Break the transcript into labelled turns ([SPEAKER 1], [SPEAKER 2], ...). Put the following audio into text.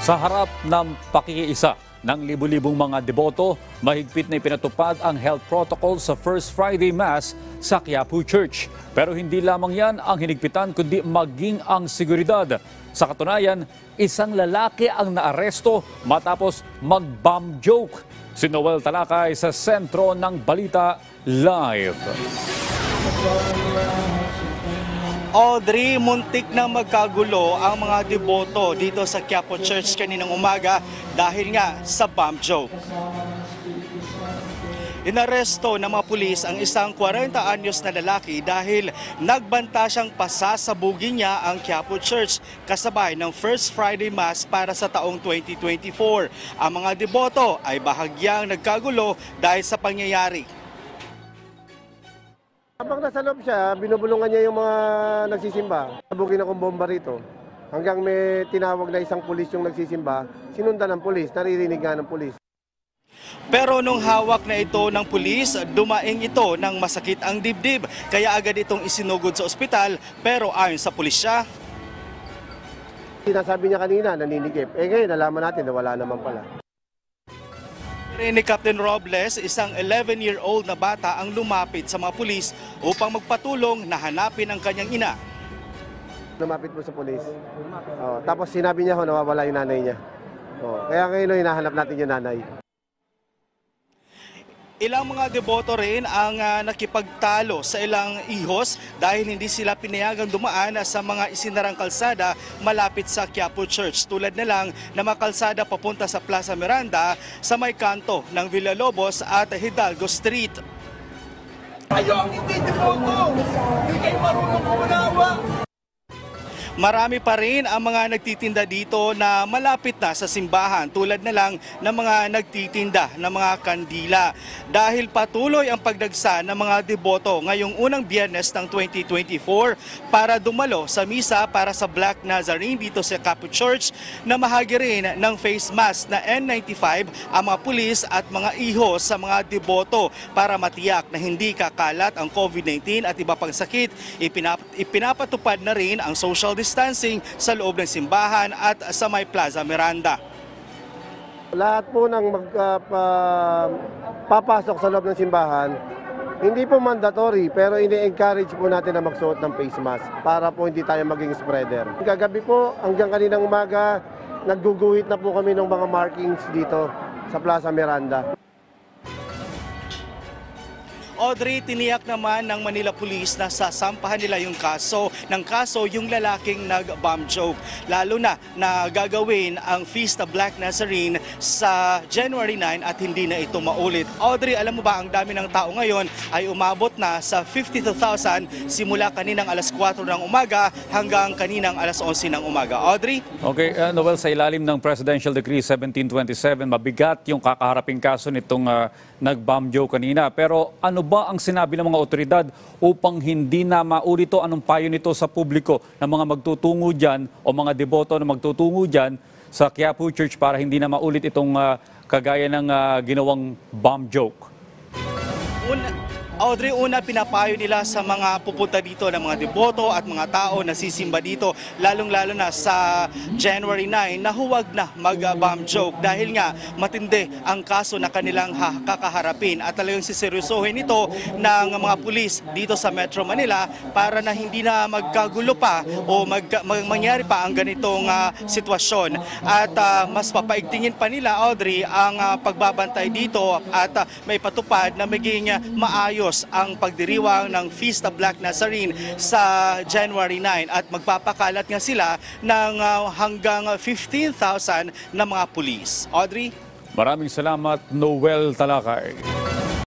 [SPEAKER 1] Sa harap ng pakikiisa ng libu-libong mga deboto, mahigpit na ipinatupad ang health protocol sa First Friday Mass sa Quiapo Church. Pero hindi lamang yan ang hinigpitan kundi maging ang seguridad. Sa katunayan, isang lalaki ang naaresto matapos mag-bomb joke. Si Noel Talakay sa sentro ng Balita Live.
[SPEAKER 2] Audrey, muntik na magkagulo ang mga deboto dito sa Quiapo Church kaninang umaga dahil nga sa bomb joke. Inaresto ng mga pulis ang isang 40 anyos na lalaki dahil nagbanta siyang pasasabugin niya ang Quiapo Church kasabay ng First Friday Mass para sa taong 2024. Ang mga deboto ay bahagyang nagkagulo dahil sa pangyayari.
[SPEAKER 3] Habang nasa loob siya, binubulungan niya yung mga nagsisimba. Sabugin akong bomba rito. Hanggang may tinawag na isang pulis yung nagsisimba, sinundan ng pulis, naririnig nga ng pulis.
[SPEAKER 2] Pero nung hawak na ito ng pulis, dumaing ito ng masakit ang dibdib. Kaya agad itong isinugod sa ospital, pero ayon sa pulisya,
[SPEAKER 3] Sinasabi niya kanina, naninigip. Ngayon, nalaman natin na wala naman pala.
[SPEAKER 2] ni Captain Robles, isang 11-year-old na bata ang lumapit sa mga pulis upang magpatulong na hanapin ang kanyang ina.
[SPEAKER 3] Lumapit po sa pulis. Tapos sinabi niya nawawala yung nanay niya. Kaya ngayon hinahanap natin yung nanay.
[SPEAKER 2] Ilang mga deboto rin ang nakipagtalo sa ilang ihos dahil hindi sila pinayagang dumaan sa mga isinarang kalsada malapit sa Quiapo Church. Tulad na lang na mga kalsada papunta sa Plaza Miranda sa may kanto ng Villalobos at Hidalgo Street.
[SPEAKER 4] Kayo ang hindi deboto! Hindi kayo marunong umunawa!
[SPEAKER 2] Marami pa rin ang mga nagtitinda dito na malapit na sa simbahan tulad na lang ng mga nagtitinda ng mga kandila. Dahil patuloy ang pagdagsa ng mga deboto ngayong unang Biyernes ng 2024 para dumalo sa misa para sa Black Nazarene dito sa Quiapo Church na mahagi rin ng face mask na N95 ang mga pulis at mga ihos sa mga deboto para matiyak na hindi kakalat ang COVID-19 at iba pang sakit. Ipinapatupad na rin ang social distancing sa loob ng simbahan at sa may Plaza Miranda.
[SPEAKER 3] Lahat po ng papasok sa loob ng simbahan, hindi po mandatory pero ini-encourage po natin na magsuot ng face mask para po hindi tayo maging spreader. Kagabi po hanggang kaninang umaga, nagguguhit na po kami ng mga markings dito sa Plaza Miranda.
[SPEAKER 2] Audrey, tiniyak naman ng Manila Police na sasampahan nila yung kaso yung lalaking nag-bomb joke. Lalo na gagawin ang Feast of Black Nazarene sa January 9 at hindi na ito maulit. Audrey, alam mo ba ang dami ng tao ngayon ay umabot na sa 52,000 simula kaninang alas 4 ng umaga hanggang kaninang alas 11 ng umaga. Audrey?
[SPEAKER 1] Okay, Noel, sa ilalim ng Presidential Decree 1727, mabigat yung kakaharaping kaso nitong nag-bomb joke kanina. Pero ano ba ang sinabi ng mga otoridad upang hindi na maulit ito? Anong payo nito sa publiko ng mga magtutungo dyan o mga deboto na magtutungo dyan sa Quiapo Church para hindi na maulit itong kagaya ng ginawang bomb joke?
[SPEAKER 2] Audrey, una pinapayo nila sa mga pupunta dito ng mga deboto at mga tao na sisimba dito, lalong-lalo na sa January 9 na huwag na mag-bomb joke dahil nga matindi ang kaso na kanilang kakaharapin at talagang siseryosohin ito ng mga pulis dito sa Metro Manila para na hindi na magkagulo pa o mangyari pa ang ganitong sitwasyon. At mas papaigtingin pa nila, Audrey, ang pagbabantay dito at may patupad na maging maayos ang pagdiriwang ng Feast of Black Nazarene sa January 9 at magpapakalat nga sila ng hanggang 15,000 na mga pulis. Audrey?
[SPEAKER 1] Maraming salamat, Noel Talakay.